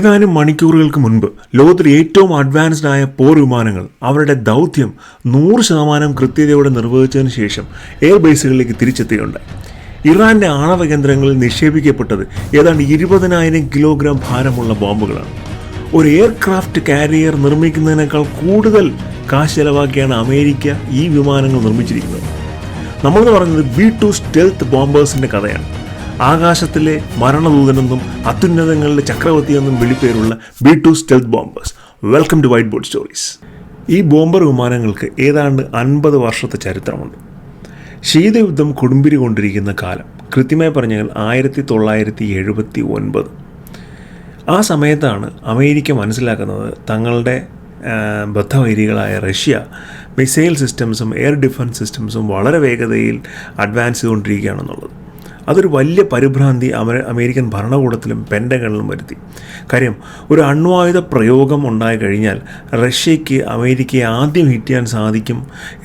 ഏതാനും മണിക്കൂറുകൾക്ക് മുൻപ് ലോകത്തിലെ ഏറ്റവും അഡ്വാൻസ്ഡ് ആയ പോർ വിമാനങ്ങൾ അവരുടെ ദൗത്യം 100% കൃത്യതയോടെ നിർവഹിച്ചതിന് ശേഷം എയർബേസുകളിലേക്ക് തിരിച്ചെത്തുകയുണ്ടായി. ഇറാന്റെ ആണവ കേന്ദ്രങ്ങളിൽ നിക്ഷേപിക്കപ്പെട്ടത് ഏതാണ്ട് 20,000 കിലോഗ്രാം ഭാരമുള്ള ബോംബുകളാണ്. ഒരു എയർക്രാഫ്റ്റ് കാരിയർ നിർമ്മിക്കുന്നതിനേക്കാൾ കൂടുതൽ കാശ് ചെലവാക്കിയാണ് അമേരിക്ക ഈ വിമാനങ്ങൾ നിർമ്മിച്ചിരിക്കുന്നത്. നമ്മളെന്ന് പറയുന്നത് B-2 സ്റ്റെൽത്ത് ബോംബേഴ്സിന്റെ കഥയാണ്. ആകാശത്തിലെ മരണദൂതനെന്നും അത്യുന്നതങ്ങളിലെ ചക്രവർത്തിയെന്നും വിളിപ്പേരുള്ള B-2 stealth bombers. Welcome to white board stories. ഈ ബോംബർ വിമാനങ്ങൾക്ക് ഏതാണ്ട് 50 വർഷത്തെ ചരിത്രമുണ്ട്. ശീതയുദ്ധം കൊടുമ്പിരി കൊണ്ടിരിക്കുന്ന കാലം, കൃത്യമായി പറഞ്ഞാൽ 1979. ആ സമയത്താണ് അമേരിക്ക മനസ്സിലാക്കുന്നത് തങ്ങളുടെ ബദ്ധവൈരികളായ റഷ്യ മിസൈൽ സിസ്റ്റംസും എയർ ഡിഫൻസ് സിസ്റ്റംസും വളരെ വേഗതയിൽ അഡ്വാൻസ് ചെയ്തുകൊണ്ടിരിക്കുകയാണെന്നുള്ളത്. അതൊരു വലിയ പരിഭ്രാന്തി അമേരിക്കൻ ഭരണകൂടത്തിലും പെൻറ്റഗണിലും വരുത്തി. കാര്യം, ഒരു അണ്വായുധ പ്രയോഗം ഉണ്ടായി കഴിഞ്ഞാൽ റഷ്യയ്ക്ക് അമേരിക്കയെ ആദ്യം ഹിറ്റ് ചെയ്യാൻ സാധിക്കും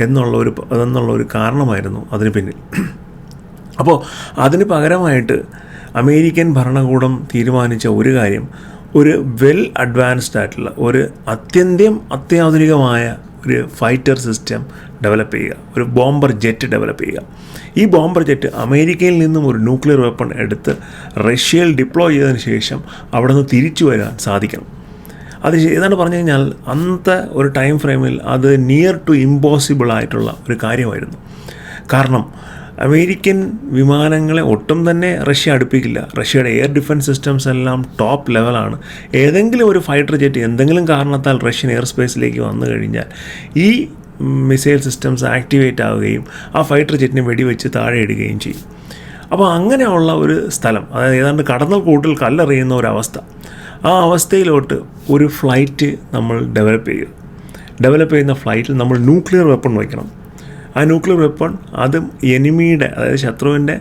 എന്നുള്ള ഒരു കാരണമായിരുന്നു അതിന് പിന്നിൽ. അപ്പോൾ അതിന് പകരമായിട്ട് അമേരിക്കൻ ഭരണകൂടം തീരുമാനിച്ച ഒരു കാര്യം, ഒരു വെൽ അഡ്വാൻസ്ഡ് ആയിട്ടുള്ള ഒരു അത്യാധുനികമായ ഒരു ഫൈറ്റർ സിസ്റ്റം ഡെവലപ്പ് ചെയ്യുക, ഒരു ബോംബർ ജെറ്റ് ഡെവലപ്പ് ചെയ്യുക. ഈ ബോംബർ ജെറ്റ് അമേരിക്കയിൽ നിന്നും ഒരു ന്യൂക്ലിയർ വെപ്പൺ എടുത്ത് റഷ്യയിൽ ഡിപ്ലോയ് ചെയ്തതിന് ശേഷം അവിടെ നിന്ന് തിരിച്ചു വരാൻ സാധിക്കണം. അത് ഏതാണ്ട് പറഞ്ഞു കഴിഞ്ഞാൽ അന്നത്തെ ഒരു ടൈം ഫ്രെയിമിൽ അത് നിയർ ടു ഇമ്പോസിബിൾ ആയിട്ടുള്ള ഒരു കാര്യമായിരുന്നു. കാരണം അമേരിക്കൻ വിമാനങ്ങളെ ഒട്ടും തന്നെ റഷ്യ അടുപ്പിക്കില്ല. റഷ്യയുടെ എയർ ഡിഫൻസ് സിസ്റ്റംസ് എല്ലാം ടോപ്പ് ലെവലാണ്. ഏതെങ്കിലും ഒരു ഫൈറ്റർ ജെറ്റ് എന്തെങ്കിലും കാരണത്താൽ റഷ്യൻ എയർ സ്പേസിലേക്ക് വന്നു കഴിഞ്ഞാൽ ഈ മിസൈൽ സിസ്റ്റംസ് ആക്ടിവേറ്റ് ആവുകയും ആ ഫൈറ്റർ ജെറ്റിനെ വെടിവെച്ച് താഴെ ഇടുകയും ചെയ്യും. അപ്പോൾ അങ്ങനെയുള്ള ഒരു സ്ഥലം, അതായത് ഏതാണ്ട് കടന്നൽ കൂട്ടിൽ കല്ലെറിയുന്ന ഒരവസ്ഥ, ആ അവസ്ഥയിലോട്ട് ഒരു ഫ്ലൈറ്റ് നമ്മൾ ഡെവലപ്പ് ചെയ്യുന്ന ഫ്ലൈറ്റിൽ നമ്മൾ ന്യൂക്ലിയർ വെപ്പൺ വയ്ക്കണം. ആ ന്യൂക്ലിയർ വെപ്പൺ അതും എനിമിയുടെ, അതായത് ശത്രുവിൻ്റെ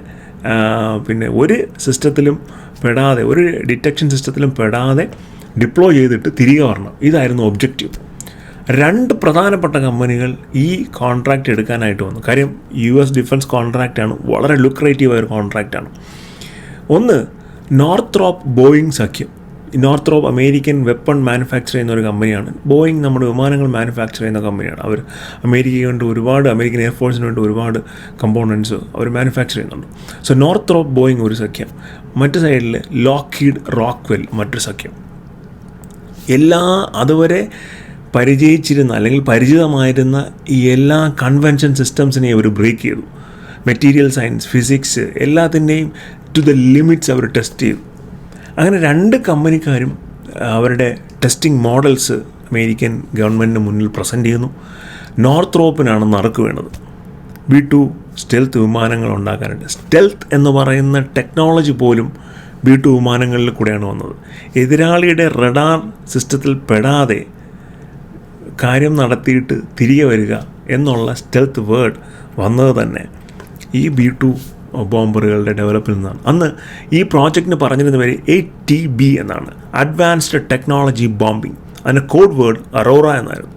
ഒരു സിസ്റ്റത്തിലും പെടാതെ, ഒരു ഡിറ്റക്ഷൻ സിസ്റ്റത്തിലും പെടാതെ ഡിപ്ലോയ് ചെയ്തിട്ട് തിരികെ വരണം. ഇതായിരുന്നു ഒബ്ജക്റ്റീവ്. 2 പ്രധാനപ്പെട്ട കമ്പനികൾ ഈ കോൺട്രാക്റ്റ് എടുക്കാനായിട്ട് വന്നു. കാര്യം US ഡിഫൻസ് കോൺട്രാക്റ്റാണ്, വളരെ ലുക്രേറ്റീവായ ഒരു കോൺട്രാക്റ്റാണ്. ഒന്ന് നോർത്ത്രോപ്പ് ബോയിങ് സഖ്യം. നോർത്ത്രോപ്പ് അമേരിക്കൻ വെപ്പൺ മാനുഫാക്ചർ ചെയ്യുന്ന ഒരു കമ്പനിയാണ്. ബോയിങ് നമ്മുടെ വിമാനങ്ങൾ മാനുഫാക്ചർ ചെയ്യുന്ന കമ്പനിയാണ്. അവർ അമേരിക്കയ്ക്ക് വേണ്ടി അമേരിക്കൻ എയർഫോഴ്സിന് വേണ്ടി ഒരുപാട് കമ്പോണൻസ് അവർ മാനുഫാക്ചർ ചെയ്യുന്നുണ്ട്. സോ നോർത്ത്രോപ്പ് ബോയിങ് ഒരു സഖ്യം, മറ്റു സൈഡിൽ ലോക്ഹീഡ് റോക്ക്വെൽ മറ്റൊരു സഖ്യം. അതുവരെ പരിചയിച്ചിരുന്ന അല്ലെങ്കിൽ പരിചിതമായിരുന്ന ഈ എല്ലാ കൺവെൻഷൻ സിസ്റ്റംസിനെയും അവർ ബ്രേക്ക് ചെയ്തു. മെറ്റീരിയൽ സയൻസ്, ഫിസിക്സ് എല്ലാത്തിൻ്റെയും ടു ദ ലിമിറ്റ്സ് അവർ ടെസ്റ്റ് ചെയ്തു. അങ്ങനെ 2 കമ്പനിക്കാരും അവരുടെ ടെസ്റ്റിംഗ് മോഡൽസ് അമേരിക്കൻ ഗവൺമെൻറ്റിന് മുന്നിൽ പ്രസൻറ്റ് ചെയ്യുന്നു. നോർത്ത്രോപ്പിനാണ് നറുക്ക് വീണത്. B-2 സ്റ്റെൽത്ത് വിമാനങ്ങൾ ഉണ്ടാക്കാനായിട്ട്. സ്റ്റെൽത്ത് എന്ന് പറയുന്ന ടെക്നോളജി പോലും B-2 വിമാനങ്ങളിൽ കൂടെയാണ് വന്നത്. എതിരാളിയുടെ റഡാർ സിസ്റ്റത്തിൽ പെടാതെ കാര്യം നടത്തിയിട്ട് തിരികെ വരിക എന്നുള്ള സ്റ്റെൽത്ത് വേർഡ് വന്നത് തന്നെ ഈ B-2 ബോംബറുകളുടെ ഡെവലപ്പിൽ നിന്നാണ്. അന്ന് ഈ പ്രോജക്റ്റിന് പറഞ്ഞിരുന്ന പേര് ATB എന്നാണ്, അഡ്വാൻസ്ഡ് ടെക്നോളജി ബോംബിംഗ്. അതിൻ്റെ കോഡ് വേർഡ് അറോറ എന്നായിരുന്നു.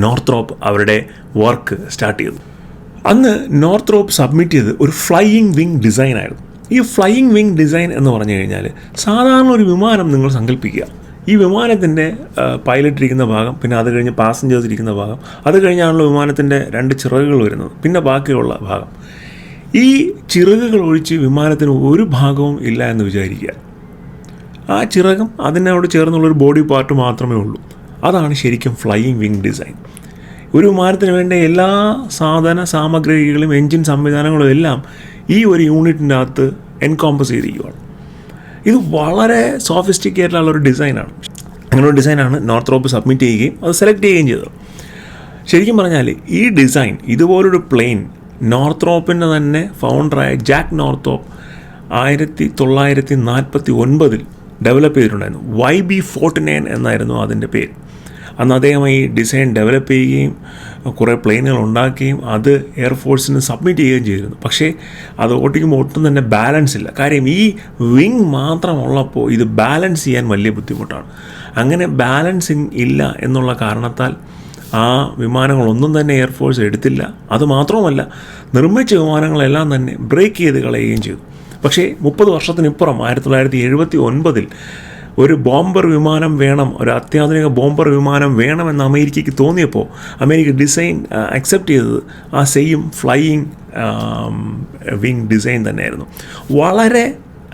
നോർത്ത്രോപ്പ് അവരുടെ വർക്ക് സ്റ്റാർട്ട് ചെയ്തു. അന്ന് നോർത്ത്രോപ്പ് സബ്മിറ്റ് ചെയ്ത് ഒരു ഫ്ലൈയിങ് വിങ് ഡിസൈൻ ആയിരുന്നു. ഈ ഫ്ലൈയിങ് വിങ് ഡിസൈൻ എന്ന് പറഞ്ഞു കഴിഞ്ഞാൽ സാധാരണ ഒരു വിമാനം നിങ്ങൾ സങ്കല്പിക്കുക. ഈ വിമാനത്തിൻ്റെ പൈലറ്റ് ഇരിക്കുന്ന ഭാഗം, പിന്നെ അത് കഴിഞ്ഞ് പാസഞ്ചേഴ്സ് ഇരിക്കുന്ന ഭാഗം, അത് കഴിഞ്ഞാണല്ലോ വിമാനത്തിൻ്റെ 2 ചിറകുകൾ വരുന്നത്, പിന്നെ ബാക്കിയുള്ള ഭാഗം. ഈ ചിറകുകൾ ഒഴിച്ച് വിമാനത്തിന് ഒരു ഭാഗവും ഇല്ല എന്ന് വിചാരിക്കുക. ആ ചിറകും അതിനോട് ചേർന്നുള്ളൊരു ബോഡി പാർട്ട് മാത്രമേ ഉള്ളൂ. അതാണ് ശരിക്കും ഫ്ലൈയിങ് വിങ് ഡിസൈൻ. ഒരു വിമാനത്തിന് വേണ്ട എല്ലാ സാമഗ്രികളും എൻജിൻ സംവിധാനങ്ങളും എല്ലാം ഈ ഒരു യൂണിറ്റിൻ്റെ അകത്ത് എൻകോമ്പസ് ചെയ്തിരിക്കുകയാണ്. ഇത് വളരെ സോഫിസ്റ്റിക്കേറ്റഡ് ഉള്ളൊരു ഡിസൈനാണ്. അങ്ങനൊരു ഡിസൈനാണ് നോർത്ത്രോപ്പ് സബ്മിറ്റ് ചെയ്യുകയും അത് സെലക്ട് ചെയ്യുകയും ചെയ്തത്. ശരിക്കും പറഞ്ഞാൽ ഈ ഡിസൈൻ, ഇതുപോലൊരു പ്ലെയിൻ നോർത്ത്രോപ്പിൻ്റെ തന്നെ ഫൗണ്ടറായ ജാക്ക് നോർത്ത്രോപ്പ് 1949 ഡെവലപ്പ് ചെയ്തിട്ടുണ്ടായിരുന്നു. YB-49 എന്നായിരുന്നു അതിൻ്റെ പേര്. അന്ന് അദ്ദേഹം ഈ ഡിസൈൻ ഡെവലപ്പ് ചെയ്യുകയും കുറേ പ്ലെയിനുകൾ ഉണ്ടാക്കുകയും അത് എയർഫോഴ്സിന് സബ്മിറ്റ് ചെയ്യുകയും ചെയ്തിരുന്നു. പക്ഷേ അത് ഓട്ടിക്കുമ്പോൾ ഒട്ടും തന്നെ ബാലൻസ് ഇല്ല. കാര്യം ഈ വിങ് മാത്രമുള്ളപ്പോൾ ഇത് ബാലൻസ് ചെയ്യാൻ വലിയ ബുദ്ധിമുട്ടാണ്. അങ്ങനെ ബാലൻസിങ് ഇല്ല എന്നുള്ള കാരണത്താൽ ആ വിമാനങ്ങളൊന്നും തന്നെ എയർഫോഴ്സ് എടുത്തില്ല. അതുമാത്രവുമല്ല, നിർമ്മിച്ച വിമാനങ്ങളെല്ലാം തന്നെ ബ്രേക്ക് ചെയ്ത് കളയുകയും ചെയ്തു. പക്ഷേ 30 വർഷത്തിനിപ്പുറം 1979 ഒരു ബോംബർ വിമാനം വേണം, ഒരു അത്യാധുനിക ബോംബർ വിമാനം വേണമെന്ന് അമേരിക്കയ്ക്ക് തോന്നിയപ്പോൾ അമേരിക്ക ഡിസൈൻ അക്സെപ്റ്റ് ചെയ്തത് ആ സെയിം ഫ്ലൈയിങ് വിങ് ഡിസൈൻ തന്നെയായിരുന്നു. വളരെ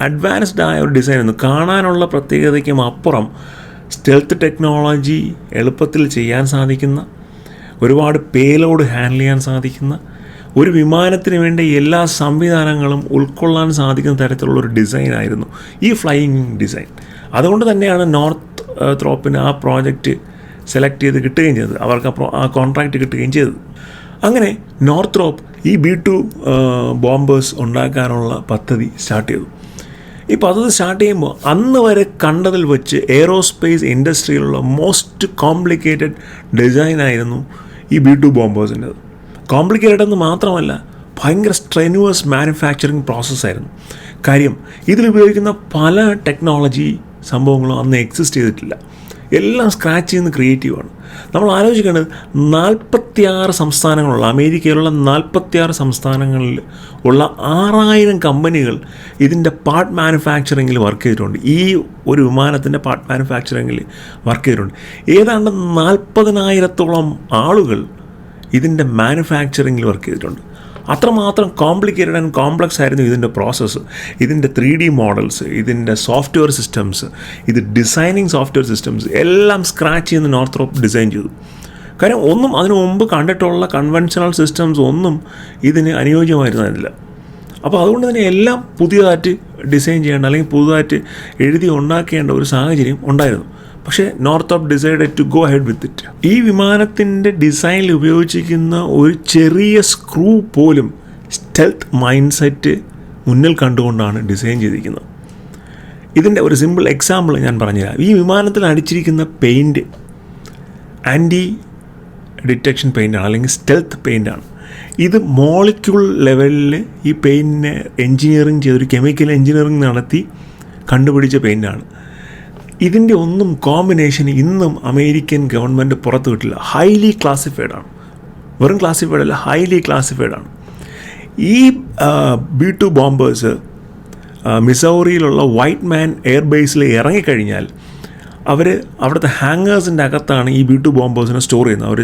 അഡ്വാൻസ്ഡ് ആയ ഒരു ഡിസൈനായിരുന്നു. കാണാനുള്ള പ്രത്യേകതയ്ക്കും അപ്പുറം സ്റ്റെൽത്ത് ടെക്നോളജി എളുപ്പത്തിൽ ചെയ്യാൻ സാധിക്കുന്ന, ഒരുപാട് പേലോഡ് ഹാൻഡിൽ ചെയ്യാൻ സാധിക്കുന്ന, ഒരു വിമാനത്തിന് വേണ്ട എല്ലാ സംവിധാനങ്ങളും ഉൾക്കൊള്ളാൻ സാധിക്കുന്ന തരത്തിലുള്ളൊരു ഡിസൈനായിരുന്നു ഈ ഫ്ലൈയിങ് ഡിസൈൻ. അതുകൊണ്ട് തന്നെയാണ് നോർത്ത് ത്രോപ്പിന് ആ പ്രോജക്റ്റ് സെലക്ട് ചെയ്ത് കിട്ടുകയും ചെയ്തത്, അവർക്ക് ആ കോൺട്രാക്റ്റ് കിട്ടുകയും ചെയ്തത്. അങ്ങനെ നോർത്ത് ത്രോപ്പ് ഈ B-2 ബോംബേഴ്സ് ഉണ്ടാക്കാനുള്ള പദ്ധതി സ്റ്റാർട്ട് ചെയ്തു. ഈ പദ്ധതി സ്റ്റാർട്ട് ചെയ്യുമ്പോൾ അന്ന് വരെ കണ്ടതിൽ വെച്ച് എയ്റോസ്പേസ് ഇൻഡസ്ട്രിയിലുള്ള മോസ്റ്റ് കോംപ്ലിക്കേറ്റഡ് ഡിസൈനായിരുന്നു ഈ B-2 ബോംബേഴ്സിൻ്റെത്. കോംപ്ലിക്കേറ്റഡ് എന്ന് മാത്രമല്ല, ഭയങ്കര സ്ട്രെനുവസ് മാനുഫാക്ചറിങ് പ്രോസസ്സായിരുന്നു. കാര്യം ഇതിലുപയോഗിക്കുന്ന പല ടെക്നോളജി സംഭവങ്ങളും അന്ന് എക്സിസ്റ്റ് ചെയ്തിട്ടില്ല. എല്ലാം സ്ക്രാച്ചിൽ നിന്ന് ക്രിയേറ്റീവാണ്. നമ്മൾ ആലോചിക്കേണ്ടത് 46 സംസ്ഥാനങ്ങളുള്ള അമേരിക്കയിലുള്ള 46 സംസ്ഥാനങ്ങളിൽ ഉള്ള 6000 കമ്പനികൾ ഇതിൻ്റെ പാർട്ട് മാനുഫാക്ചറിങ്ങിൽ വർക്ക് ചെയ്തിട്ടുണ്ട്. ഈ ഒരു വിമാനത്തിൻ്റെ പാർട്ട് മാനുഫാക്ചറിങ്ങിൽ വർക്ക് ചെയ്തിട്ടുണ്ട്. ഏതാണ്ട് 40,000-ഓളം ആളുകൾ ഇതിൻ്റെ മാനുഫാക്ചറിങ്ങിൽ വർക്ക് ചെയ്തിട്ടുണ്ട്. അത്രമാത്രം കോംപ്ലിക്കേറ്റഡ് ആൻഡ് കോംപ്ലക്സ് ആയിരുന്നു ഇതിൻ്റെ പ്രോസസ്സ്, ഇതിൻ്റെ 3D മോഡൽസ്, ഇതിൻ്റെ സോഫ്റ്റ്വെയർ സിസ്റ്റംസ്, ഇത് ഡിസൈനിങ് സോഫ്റ്റ്വെയർ സിസ്റ്റംസ് എല്ലാം സ്ക്രാച്ച് ചെയ്യുന്ന നോർത്ത് ത്രോപ്പ് ഡിസൈൻ ചെയ്തു. കാര്യം ഒന്നും അതിനു മുമ്പ് കണ്ടിട്ടുള്ള കൺവെൻഷണൽ സിസ്റ്റംസ് ഒന്നും ഇതിന് അനുയോജ്യമായിരുന്നില്ല. അപ്പോൾ അതുകൊണ്ട് തന്നെ എല്ലാം പുതിയതായിട്ട് ഡിസൈൻ ചെയ്യേണ്ട അല്ലെങ്കിൽ പുതുതായിട്ട് എഴുതി ഉണ്ടാക്കേണ്ട ഒരു സാഹചര്യം ഉണ്ടായിരുന്നു. പക്ഷേ Northrop decided to go ahead with it. ഈ വിമാനത്തിൻ്റെ ഡിസൈനിൽ ഉപയോഗിച്ചിരിക്കുന്ന ഒരു ചെറിയ സ്ക്രൂ പോലും സ്റ്റെൽത്ത് മൈൻഡ് സെറ്റ് മുന്നിൽ കണ്ടുകൊണ്ടാണ് ഡിസൈൻ ചെയ്തിരിക്കുന്നത്. ഇതിൻ്റെ ഒരു സിമ്പിൾ എക്സാമ്പിൾ ഞാൻ പറഞ്ഞുതരാം. ഈ വിമാനത്തിൽ അടിച്ചിരിക്കുന്ന പെയിൻറ്റ് ആൻറ്റി ഡിറ്റക്ഷൻ പെയിൻ്റാണ്, അല്ലെങ്കിൽ സ്റ്റെൽത്ത് പെയിൻ്റാണ്. ഇത് മോളിക്യൂൾ ലെവലിൽ ഈ പെയിൻറ്റിനെ എൻജിനീയറിങ് ചെയ്തൊരു കെമിക്കൽ എൻജിനീയറിങ് നടത്തി കണ്ടുപിടിച്ച പെയിൻ്റാണ്. ഇതിൻ്റെ ഒന്നും കോമ്പിനേഷൻ ഇന്നും അമേരിക്കൻ ഗവൺമെൻറ് പുറത്തു വിട്ടില്ല. ഹൈലി ക്ലാസിഫൈഡാണ്, വെറും ക്ലാസിഫൈഡ് അല്ല, ഹൈലി ക്ലാസിഫൈഡാണ്. ഈ B-2 ബോംബേഴ്സ് മിസൗറിയിലുള്ള വൈറ്റ് മാൻ എയർബേസിൽ ഇറങ്ങിക്കഴിഞ്ഞാൽ അവർ അവിടുത്തെ ഹാങ്ങേഴ്സിൻ്റെ അകത്താണ് ഈ B-2 ബോംബേഴ്സിനെ സ്റ്റോർ ചെയ്യുന്നത്. അവർ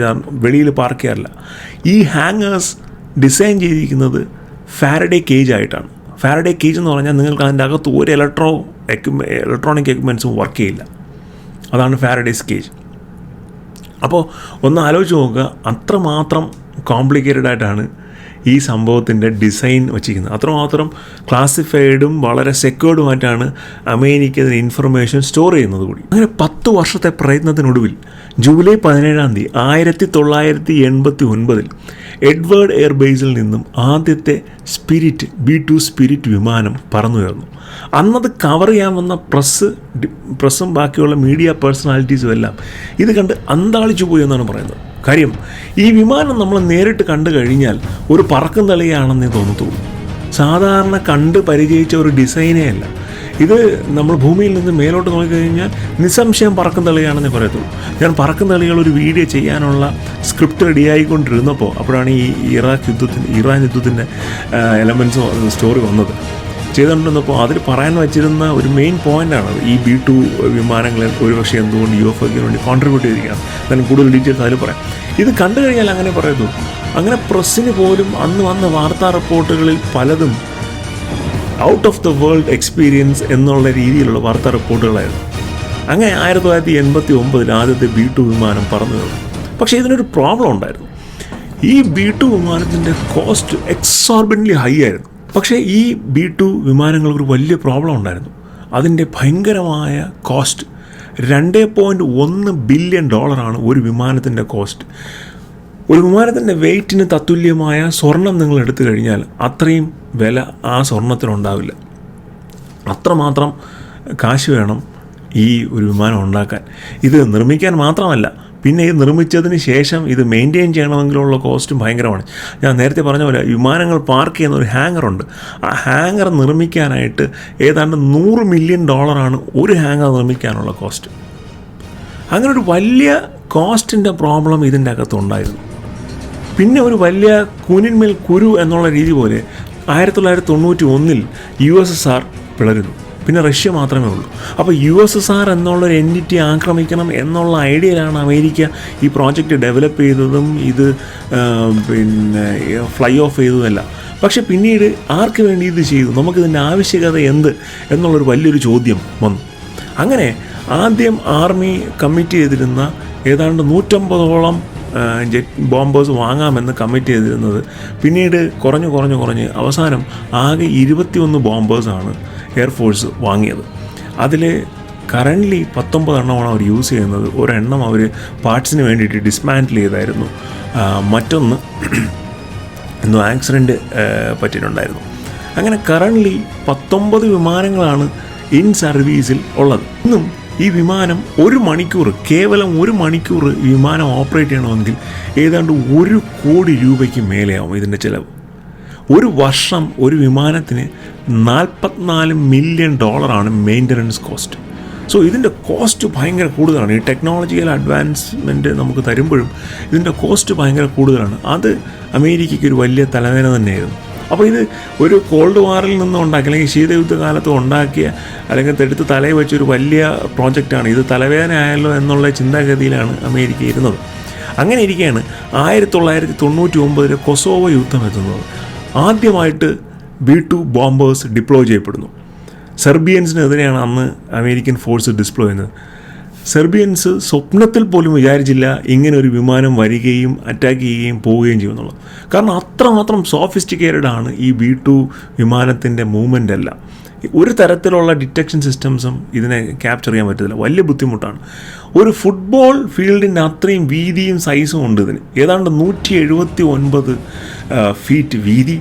വെളിയിൽ പാർക്ക് ചെയ്യാറില്ല. ഈ ഹാങ്ങേഴ്സ് ഡിസൈൻ ചെയ്തിരിക്കുന്നത് ഫാരഡേ കേജ് ആയിട്ടാണ്. ഫാരഡേ കേജ് എന്ന് പറഞ്ഞാൽ നിങ്ങൾക്ക് അതിൻ്റെ അകത്ത് ഒരു ഇലക്ട്രോണിക് എക്യുപ്മെൻറ്റ്സും വർക്ക് ചെയ്യില്ല. അതാണ് ഫാരഡേസ് കേജ്. അപ്പോൾ ഒന്ന് ആലോചിച്ച് നോക്കുക, അത്രമാത്രം കോംപ്ലിക്കേറ്റഡ് ആയിട്ടാണ് ഈ സംഭവത്തിൻ്റെ ഡിസൈൻ വച്ചിരിക്കുന്നത്. അത്രമാത്രം ക്ലാസിഫൈഡും വളരെ സെക്യൂർഡുമായിട്ടാണ് അമേരിക്ക ഇതിന് ഇൻഫർമേഷൻ സ്റ്റോർ ചെയ്യുന്നത് കൂടി. അങ്ങനെ 10 വർഷത്തെ പ്രയത്നത്തിനൊടുവിൽ ജൂലൈ 17 1989 എഡ്വേർഡ് എയർബേസിൽ നിന്നും ആദ്യത്തെ സ്പിരിറ്റ് B-2 സ്പിരിറ്റ് വിമാനം പറന്നുയർന്നു. അന്നത് കവർ ചെയ്യാൻ വന്ന പ്രസ്സും ബാക്കിയുള്ള മീഡിയ പേഴ്സണാലിറ്റീസും എല്ലാം ഇത് കണ്ട് അന്താളിച്ചു പോയി എന്നാണ് പറയുന്നത്. കാര്യം ഈ വിമാനം നമ്മൾ നേരിട്ട് കണ്ടു കഴിഞ്ഞാൽ ഒരു പറക്കും തളികയാണെന്നേ തോന്നത്തുള്ളൂ. സാധാരണ കണ്ട് പരിചയിച്ച ഒരു ഡിസൈനേ അല്ല ഇത്. നമ്മൾ ഭൂമിയിൽ നിന്ന് മേലോട്ട് നോക്കിക്കഴിഞ്ഞാൽ നിസ്സംശയം പറക്കും തളികയാണെന്നേ പറയത്തുള്ളൂ. ഞാൻ പറക്കും തളികൾ ഒരു വീഡിയോ ചെയ്യാനുള്ള സ്ക്രിപ്റ്റ് റെഡിയായിക്കൊണ്ടിരുന്നപ്പോൾ അപ്പോഴാണ് ഈ ഇറാൻ യുദ്ധത്തിൻ്റെ എലമെൻറ്റ്സും സ്റ്റോറി വന്നത്. ചെയ്തുകൊണ്ടിരുന്നപ്പോൾ അതിൽ പറയാൻ വച്ചിരുന്ന ഒരു മെയിൻ പോയിൻ്റാണ് ഈ B-2 വിമാനങ്ങളെ ഒരുപക്ഷെ എന്തുകൊണ്ട് UFOയ്ക്ക് വേണ്ടി കോൺട്രിബ്യൂട്ട് ചെയ്തിരിക്കുകയാണ്. ഞാൻ കൂടുതൽ ഡീറ്റെയിൽസ് അതിൽ പറയാം. ഇത് കണ്ടു കഴിഞ്ഞാൽ അങ്ങനെ പറയുന്നു. അങ്ങനെ പ്രസ്സിന് പോലും അന്ന് വന്ന വാർത്താ റിപ്പോർട്ടുകളിൽ പലതും out of the world experience എന്നുള്ള രീതിയിലുള്ള വാർത്താ റിപ്പോർട്ടുകളായിരുന്നു. അങ്ങനെ 1989 ആദ്യത്തെ B-2 വിമാനം പറന്നു വീണു. പക്ഷേ ഇതിനൊരു പ്രോബ്ലം ഉണ്ടായിരുന്നു. ഈ B-2 വിമാനത്തിൻ്റെ കോസ്റ്റ് എക്സോർബിൻ്റ്ലി ഹൈ ആയിരുന്നു. പക്ഷേ ഈ B-2 വിമാനങ്ങൾക്കൊരു വലിയ പ്രോബ്ലം ഉണ്ടായിരുന്നു. അതിൻ്റെ ഭയങ്കരമായ കോസ്റ്റ്. $2.1 ബില്യൺ ഒരു വിമാനത്തിൻ്റെ കോസ്റ്റ്. ഒരു വിമാനത്തിൻ്റെ വെയ്റ്റിന് തത്തുല്യമായ സ്വർണം നിങ്ങൾ എടുത്തു കഴിഞ്ഞാൽ അത്രയും വില ആ സ്വർണത്തിനുണ്ടാവില്ല. അത്രമാത്രം കാശ് വേണം ഈ ഒരു വിമാനം ഉണ്ടാക്കാൻ. ഇത് നിർമ്മിക്കാൻ മാത്രമല്ല, പിന്നെ ഇത് നിർമ്മിച്ചതിന് ശേഷം ഇത് മെയിൻറ്റെയിൻ ചെയ്യണമെങ്കിലുള്ള കോസ്റ്റും ഭയങ്കരമാണ്. ഞാൻ നേരത്തെ പറഞ്ഞ പോലെ വിമാനങ്ങൾ പാർക്ക് ചെയ്യുന്ന ഒരു ഹാങ്ങറുണ്ട്. ആ ഹാങ്ങർ നിർമ്മിക്കാനായിട്ട് ഏതാണ്ട് $100 മില്യൺ ഒരു ഹാങ്ങർ നിർമ്മിക്കാനുള്ള കോസ്റ്റ്. അങ്ങനെ ഒരു വലിയ കോസ്റ്റിൻ്റെ പ്രോബ്ലം ഇതിൻ്റെ അകത്തുണ്ടായിരുന്നു. പിന്നെ ഒരു വലിയ കൂനിന്മേൽ കുരു എന്നുള്ള രീതി പോലെ 1991 USSR പിളരുന്നു. പിന്നെ റഷ്യ മാത്രമേ ഉള്ളൂ. അപ്പോൾ USSR എന്നുള്ളൊരു എൻറ്റിറ്റി ആക്രമിക്കണം എന്നുള്ള ഐഡിയയിലാണ് അമേരിക്ക ഈ പ്രോജക്റ്റ് ഡെവലപ്പ് ചെയ്തതും ഇത് പിന്നെ ഫ്ലൈ ഓഫ് ചെയ്തതുമല്ല. പക്ഷെ പിന്നീട് ആർക്ക് വേണ്ടി ഇത് ചെയ്തു, നമുക്കിതിൻ്റെ ആവശ്യകത എന്ത് എന്നുള്ളൊരു വലിയൊരു ചോദ്യം വന്നു. അങ്ങനെ ആദ്യം ആർമി കമ്മിറ്റ് ചെയ്തിരുന്ന ഏതാണ്ട് 150ഓളം ജെറ്റ് ബോംബേഴ്സ് വാങ്ങാമെന്ന് കമ്മിറ്റ് ചെയ്തിരുന്നത് പിന്നീട് കുറഞ്ഞ് അവസാനം ആകെ 21 ബോംബേഴ്സാണ് എയർഫോഴ്സ് വാങ്ങിയത്. അതിൽ കറൻ്റ്ലി 19 എണ്ണമാണ് അവർ യൂസ് ചെയ്യുന്നത്. ഒരെണ്ണം അവർ പാർട്സിന് വേണ്ടിയിട്ട് ഡിസ്മാൻറ്റിൽ ചെയ്തായിരുന്നു. മറ്റൊന്ന് എന്തോ ആക്സിഡൻറ്റ് പറ്റിയിട്ടുണ്ടായിരുന്നു. അങ്ങനെ കറൻ്റ്ലി 19 വിമാനങ്ങളാണ് ഇൻ സർവീസിൽ ഉള്ളത്. ഇന്നും ഈ വിമാനം കേവലം ഒരു മണിക്കൂർ ഈ വിമാനം ഓപ്പറേറ്റ് ചെയ്യണമെങ്കിൽ ഏതാണ്ട് 1 കോടി രൂപയ്ക്ക് മേലെയാവും ഇതിൻ്റെ ചിലവ്. ഒരു വർഷം ഒരു വിമാനത്തിന് $44 മില്യൺ മെയിൻ്റനൻസ് കോസ്റ്റ്. സോ ഇതിൻ്റെ കോസ്റ്റ് ഭയങ്കര കൂടുതലാണ്. ഈ ടെക്നോളജിക്കൽ അഡ്വാൻസ്മെൻറ്റ് നമുക്ക് തരുമ്പോഴും ഇതിൻ്റെ കോസ്റ്റ് ഭയങ്കര കൂടുതലാണ്. അത് അമേരിക്കയ്ക്ക് ഒരു വലിയ തലവേദന തന്നെയായിരുന്നു. അപ്പോൾ ഇത് ഒരു കോൾഡ് വാറിൽ നിന്ന് ഉണ്ടാക്കിയ അല്ലെങ്കിൽ ശീതയുദ്ധ കാലത്ത് ഉണ്ടാക്കിയ അല്ലെങ്കിൽ എടുത്ത് തലയിൽ വെച്ചൊരു വലിയ പ്രോജക്റ്റാണ്. ഇത് തലവേദന ആയല്ലോ എന്നുള്ള ചിന്താഗതിയിലാണ് അമേരിക്ക ഇരുന്നത്. അങ്ങനെ ഇരിക്കുകയാണ് 1999 കൊസോവോ യുദ്ധം എത്തുന്നത്. ആദ്യമായിട്ട് B-2 ബോംബേഴ്സ് ഡിപ്ലോയ് ചെയ്യപ്പെടുന്നു. സെർബിയൻസിനെതിരെയാണ് അന്ന് അമേരിക്കൻ ഫോഴ്സ് ഡിപ്ലോയ് ചെയ്യുന്നത്. സെർബിയൻസ് സ്വപ്നത്തിൽ പോലും വിചാരിച്ചില്ല ഇങ്ങനെ ഒരു വിമാനം വരികയും അറ്റാക്ക് ചെയ്യുകയും പോവുകയും ചെയ്യുമെന്നുള്ളത്. കാരണം അത്രമാത്രം സോഫിസ്റ്റിക്കേറ്റഡ് ആണ് ഈ B-2 വിമാനത്തിൻ്റെ മൂവ്മെൻ്റ് എല്ലാം. ഒരു തരത്തിലുള്ള ഡിറ്റക്ഷൻ സിസ്റ്റംസും ഇതിനെ ക്യാപ്ചർ ചെയ്യാൻ പറ്റത്തില്ല. വലിയ ബുദ്ധിമുട്ടാണ്. ഒരു ഫുട്ബോൾ ഫീൽഡിൻ്റെ അത്രയും വീതിയും സൈസും ഉണ്ട് ഇതിന്. ഏതാണ്ട് 179 ഫീറ്റ് വീതി,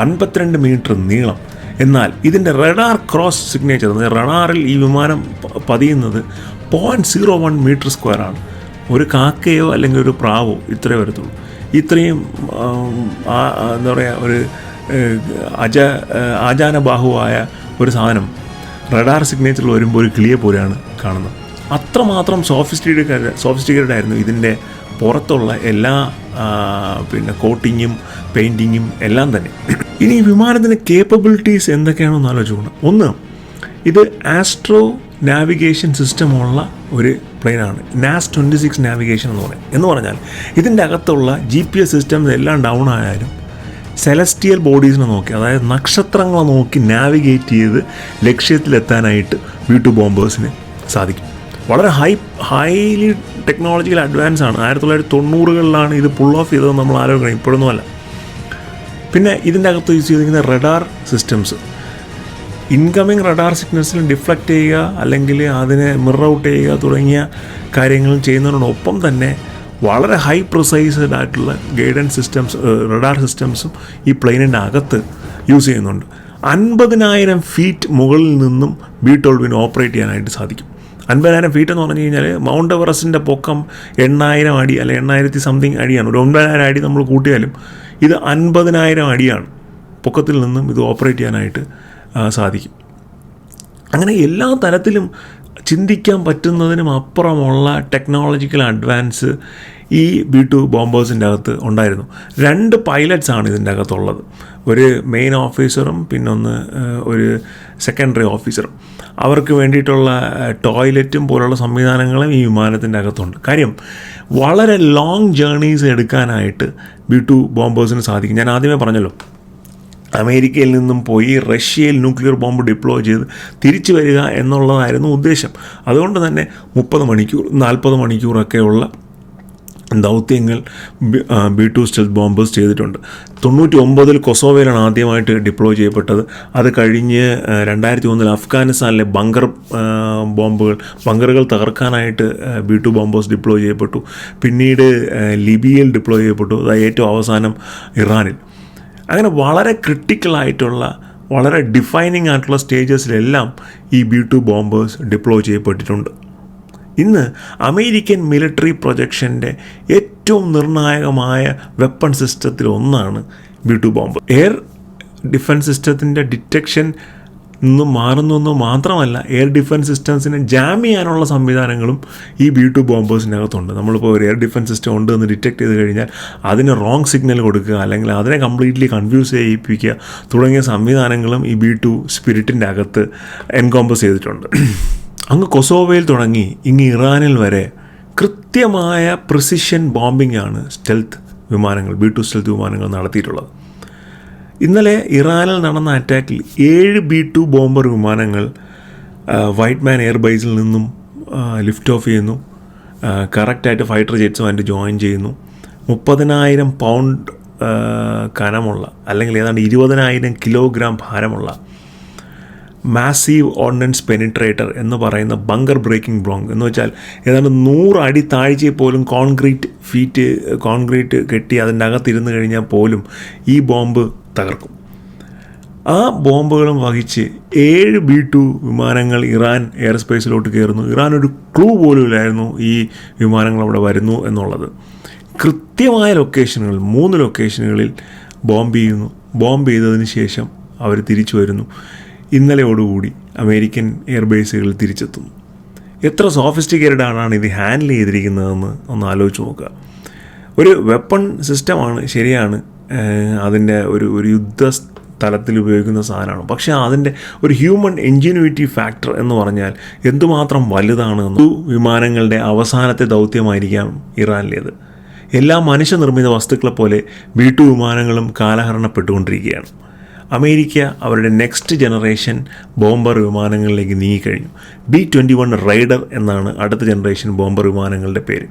52 മീറ്റർ നീളം. എന്നാൽ ഇതിൻ്റെ റഡാർ ക്രോസ് സിഗ്നേച്ചർ, റഡാറിൽ ഈ വിമാനം പതിയുന്നത് 0.01 മീറ്റർ സ്ക്വയറാണ്. ഒരു കാക്കയോ അല്ലെങ്കിൽ ഒരു പ്രാവോ ഇത്രയേ വരത്തുള്ളൂ. ഇത്രയും എന്താ പറയുക, ഒരു ആജാനബാഹുവായ ഒരു സാധനം റഡാർ സിഗ്നേച്ചറിൽ വരുമ്പോൾ ഒരു കിളിയെ പോലെയാണ് കാണുന്നത്. അത്രമാത്രം സോഫിസ്റ്റിക്കേറ്റഡ് ആയിരുന്നു ഇതിൻ്റെ പുറത്തുള്ള എല്ലാ പിന്നെ കോട്ടിങ്ങും പെയിൻറ്റിങ്ങും എല്ലാം തന്നെ. ഇനി ഈ വിമാനത്തിൻ്റെ കേപ്പബിലിറ്റീസ് എന്തൊക്കെയാണെന്ന് ആലോചിക്കണം. ഒന്ന്, ഇത് ആസ്ട്രോ നാവിഗേഷൻ സിസ്റ്റമുള്ള ഒരു പ്ലെയിനാണ്. NAS-26 നാവിഗേഷൻ എന്ന് പറഞ്ഞാൽ ഇതിൻ്റെ അകത്തുള്ള GPS സിസ്റ്റംസ് എല്ലാം ഡൗൺ ആയാലും സെലസ്റ്റിയൽ ബോഡീസിനെ നോക്കി, അതായത് നക്ഷത്രങ്ങളെ നോക്കി നാവിഗേറ്റ് ചെയ്ത് ലക്ഷ്യത്തിലെത്താനായിട്ട് B-2 ബോംബേഴ്സിന് സാധിക്കും. വളരെ ഹൈലി ടെക്നോളജിക്കൽ അഡ്വാൻസ് ആണ്. 1990കളിലാണ് ഇത് പുൾ ഓഫ് ചെയ്തതെന്ന് നമ്മൾ ആലോചിക്കണം, ഇപ്പോഴൊന്നുമല്ല. പിന്നെ ഇതിൻ്റെ അകത്ത് യൂസ് ചെയ്തിരിക്കുന്ന റഡാർ സിസ്റ്റംസ്, ഇൻകമിങ് റഡാർ സിഗ്നൽസിലും ഡിഫ്ലക്റ്റ് ചെയ്യുക അല്ലെങ്കിൽ അതിനെ മിറർ ഔട്ട് ചെയ്യുക തുടങ്ങിയ കാര്യങ്ങൾ ചെയ്യുന്നതിനോടൊപ്പം തന്നെ വളരെ ഹൈ പ്രിസൈസ്ഡ് ആയിട്ടുള്ള ഗൈഡൻസ് സിസ്റ്റംസ്, റഡാർ സിസ്റ്റംസും ഈ പ്ലെയിനിൻ്റെ അകത്ത് യൂസ് ചെയ്യുന്നുണ്ട്. 50,000 ഫീറ്റ് മുകളിൽ നിന്നും B-12 ഓപ്പറേറ്റ് ചെയ്യാനായിട്ട് സാധിക്കും. 50,000 ഫീറ്റ് എന്ന് പറഞ്ഞു കഴിഞ്ഞാൽ മൗണ്ട് എവറസ്റ്റിൻ്റെ പൊക്കം 8,000 അടി അല്ലെ 8,000 സംതിങ് അടിയാണ്. ഒരു 9,000 അടി നമ്മൾ കൂട്ടിയാലും ഇത് 50,000 അടിയാണ് പൊക്കത്തിൽ നിന്നും ഇത് ഓപ്പറേറ്റ് ചെയ്യാനായിട്ട് സാധിക്കും. അങ്ങനെ എല്ലാ തരത്തിലും ചിന്തിക്കാൻ പറ്റുന്നതിനും അപ്പുറമുള്ള ടെക്നോളജിക്കൽ അഡ്വാൻസ് ഈ B-2 ബോംബേഴ്സിൻ്റെ അകത്ത് ഉണ്ടായിരുന്നു. 2 പൈലറ്റ്സാണ് ഇതിൻ്റെ അകത്തുള്ളത്. ഒരു മെയിൻ ഓഫീസറും പിന്നൊന്ന് ഒരു സെക്കൻഡറി ഓഫീസറും. അവർക്ക് വേണ്ടിയിട്ടുള്ള ടോയ്ലറ്റും പോലുള്ള സംവിധാനങ്ങളും ഈ വിമാനത്തിൻ്റെ അകത്തുണ്ട്. കാര്യം വളരെ ലോങ് ജേർണീസ് എടുക്കാനായിട്ട് B-2 ബോംബേഴ്സിന് സാധിക്കും. ഞാൻ ആദ്യമേ പറഞ്ഞല്ലോ, അമേരിക്കയിൽ നിന്നും പോയി റഷ്യയിൽ ന്യൂക്ലിയർ ബോംബ് ഡിപ്ലോയ് ചെയ്ത് തിരിച്ചു വരിക എന്നുള്ളതായിരുന്നു ഉദ്ദേശം. അതുകൊണ്ട് തന്നെ 30 മണിക്കൂർ 40 മണിക്കൂറൊക്കെയുള്ള ദൗത്യങ്ങൾ B-2 സ്റ്റെൽത്ത് ബോംബേഴ്സ് ചെയ്തിട്ടുണ്ട്. 99 കൊസോവയിലാണ് ആദ്യമായിട്ട് ഡിപ്ലോയ് ചെയ്യപ്പെട്ടത്. അത് കഴിഞ്ഞ് 2001 അഫ്ഗാനിസ്ഥാനിലെ ബങ്കറുകൾ തകർക്കാനായിട്ട് B-2 ബോംബേഴ്സ് ഡിപ്ലോയ് ചെയ്യപ്പെട്ടു. പിന്നീട് ലിബിയയിൽ ഡിപ്ലോയ് ചെയ്യപ്പെട്ടു. ഏറ്റവും അവസാനം ഇറാനിൽ. അങ്ങനെ വളരെ ക്രിട്ടിക്കലായിട്ടുള്ള വളരെ ഡിഫൈനിങ് ആയിട്ടുള്ള സ്റ്റേജസിലെല്ലാം ഈ B-2 ബോംബേഴ്സ് ഡിപ്ലോയ് ചെയ്യപ്പെട്ടിട്ടുണ്ട്. ഇന്ന് അമേരിക്കൻ മിലിറ്ററി പ്രൊജക്ഷൻ്റെ ഏറ്റവും നിർണായകമായ വെപ്പൺ സിസ്റ്റത്തിൽ ഒന്നാണ് B-2 ബോംബ്. എയർ ഡിഫൻസ് സിസ്റ്റത്തിൻ്റെ ഡിറ്റക്ഷൻ നിന്നും മാറുന്നു മാത്രമല്ല എയർ ഡിഫൻസ് സിസ്റ്റംസിനെ ജാം ചെയ്യാനുള്ള സംവിധാനങ്ങളും ഈ B2 ബോംബേഴ്സിനകത്തുണ്ട്. നമ്മളിപ്പോൾ ഒരു എയർ ഡിഫൻസ് സിസ്റ്റം ഉണ്ട് എന്ന് ഡിറ്റക്ട് ചെയ്ത് കഴിഞ്ഞാൽ അതിന് റോങ് സിഗ്നൽ കൊടുക്കുക, അല്ലെങ്കിൽ അതിനെ കംപ്ലീറ്റ്ലി കൺഫ്യൂസ് ചെയ്യിപ്പിക്കുക തുടങ്ങിയ സംവിധാനങ്ങളും ഈ B2 സ്പിരിറ്റിൻ്റെ അകത്ത് എൻകോമ്പസ് ചെയ്തിട്ടുണ്ട്. അങ്ങ് കൊസോവോയിൽ തുടങ്ങി ഇങ്ങ് ഇറാനിൽ വരെ കൃത്യമായ പ്രിസിഷൻ ബോംബിംഗ് ആണ് സ്റ്റെൽത്ത് വിമാനങ്ങൾ, B2 സ്റ്റെൽത്ത് വിമാനങ്ങൾ നടത്തിയിട്ടുള്ളത്. ഇന്നലെ ഇറാനിൽ നടന്ന അറ്റാക്കിൽ 7 B2 ബോംബർ വിമാനങ്ങൾ വൈറ്റ് മാൻ എയർബേസിൽ നിന്നും ലിഫ്റ്റ് ഓഫ് ചെയ്യുന്നു. കറക്റ്റായിട്ട് ഫൈറ്റർ ജെറ്റ്സുമായിട്ട് ജോയിൻ ചെയ്യുന്നു. 30,000 പൗണ്ട് കനമുള്ള, അല്ലെങ്കിൽ ഏതാണ്ട് 20,000 കിലോഗ്രാം ഭാരമുള്ള മാസീവ് ഓർഡിനൻസ് പെനിട്രേറ്റർ എന്ന് പറയുന്ന ബങ്കർ ബ്രേക്കിംഗ് ബ്ലോങ് എന്ന് വെച്ചാൽ ഏതാണ്ട് 100 അടി താഴ്ചയിൽ പോലും കോൺക്രീറ്റ് കെട്ടി അതിൻ്റെ അകത്തിരുന്ന് കഴിഞ്ഞാൽ പോലും ഈ ബോംബ് തകർക്കും. ആ ബോംബുകളും വഹിച്ച് 7 B2 വിമാനങ്ങൾ ഇറാൻ എയർ സ്പേസിലോട്ട് കയറുന്നു. ഇറാൻ ഒരു ക്ലൂ പോലും ഇല്ലായിരുന്നു ഈ വിമാനങ്ങൾ അവിടെ വരുന്നു എന്നുള്ളത്. കൃത്യമായ ലൊക്കേഷനുകളിൽ 3 ലൊക്കേഷനുകളിൽ ബോംബ് ചെയ്യുന്നു. ബോംബ് ചെയ്തതിന് ശേഷം അവർ തിരിച്ചു വരുന്നു. ഇന്നലെയോടുകൂടി അമേരിക്കൻ എയർബേസുകളിൽ തിരിച്ചെത്തുന്നു. എത്ര സോഫിസ്റ്റിക്കേറ്റഡ് ആണ് ഇത് ഹാൻഡിൽ ചെയ്തിരിക്കുന്നതെന്ന് ഒന്ന് ആലോചിച്ച് നോക്കുക. ഒരു വെപ്പൺ സിസ്റ്റമാണ്, ശരിയാണ്, അതിൻ്റെ ഒരു യുദ്ധ തലത്തിൽ ഉപയോഗിക്കുന്ന സാധനമാണ്. പക്ഷേ അതിൻ്റെ ഒരു ഹ്യൂമൻ എൻജിന്യൂറ്റി ഫാക്ടർ എന്ന് പറഞ്ഞാൽ എന്തുമാത്രം വലുതാണെന്ന്. വിമാനങ്ങളുടെ അവസാനത്തെ ദൗത്യമായിരിക്കാം ഇറാനിലേത്. എല്ലാ മനുഷ്യനിർമ്മിത വസ്തുക്കളെ പോലെ B2 വിമാനങ്ങളും കാലഹരണപ്പെട്ടുകൊണ്ടിരിക്കുകയാണ്. അമേരിക്ക അവരുടെ നെക്സ്റ്റ് ജനറേഷൻ ബോംബർ വിമാനങ്ങളിലേക്ക് നീങ്ങിക്കഴിഞ്ഞു. B-21 റൈഡർ എന്നാണ് അടുത്ത ജനറേഷൻ ബോംബർ വിമാനങ്ങളുടെ പേര്.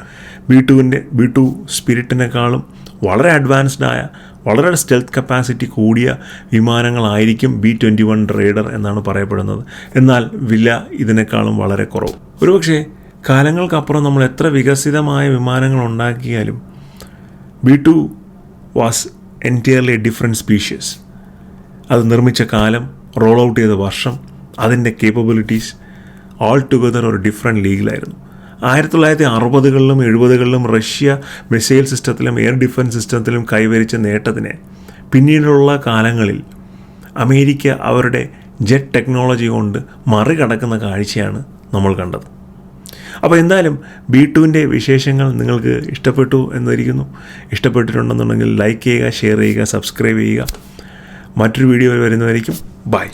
B2 സ്പിരിറ്റിനേക്കാളും വളരെ അഡ്വാൻസ്ഡായ, വളരെ സ്റ്റെൽത്ത് കപ്പാസിറ്റി കൂടിയ വിമാനങ്ങളായിരിക്കും B-21 റൈഡർ എന്നാണ് പറയപ്പെടുന്നത്. എന്നാൽ വില ഇതിനേക്കാളും വളരെ കുറവ്. ഒരുപക്ഷെ കാലങ്ങൾക്കപ്പുറം നമ്മൾ എത്ര വികസിതമായ വിമാനങ്ങൾ ഉണ്ടാക്കിയാലും B2 was entirely different species. അത് നിർമ്മിച്ച കാലം, റോൾ ഔട്ട് ചെയ്ത വർഷം, അതിൻ്റെ കേപ്പബിലിറ്റീസ് ഓൾ ടുഗദർ ഒരു ഡിഫറെൻറ്റ് ലീഗിലായിരുന്നു. 1960കളിലും 70കളിലും റഷ്യ മിസൈൽ സിസ്റ്റത്തിലും എയർ ഡിഫൻസ് സിസ്റ്റത്തിലും കൈവരിച്ച നേട്ടത്തിനെ പിന്നീടുള്ള കാലങ്ങളിൽ അമേരിക്ക അവരുടെ ജെറ്റ് ടെക്നോളജി കൊണ്ട് മറികടക്കുന്ന കാഴ്ചയാണ് നമ്മൾ കണ്ടത്. അപ്പോൾ എന്തായാലും B2വിൻ്റെ വിശേഷങ്ങൾ നിങ്ങൾക്ക് ഇഷ്ടപ്പെട്ടു എന്നിരിക്കുന്നു. ഇഷ്ടപ്പെട്ടിട്ടുണ്ടെന്നുണ്ടെങ്കിൽ ലൈക്ക് ചെയ്യുക, ഷെയർ ചെയ്യുക, സബ്സ്ക്രൈബ് ചെയ്യുക. മറ്റൊരു വീഡിയോ വരുന്നതായിരിക്കും. ബൈ.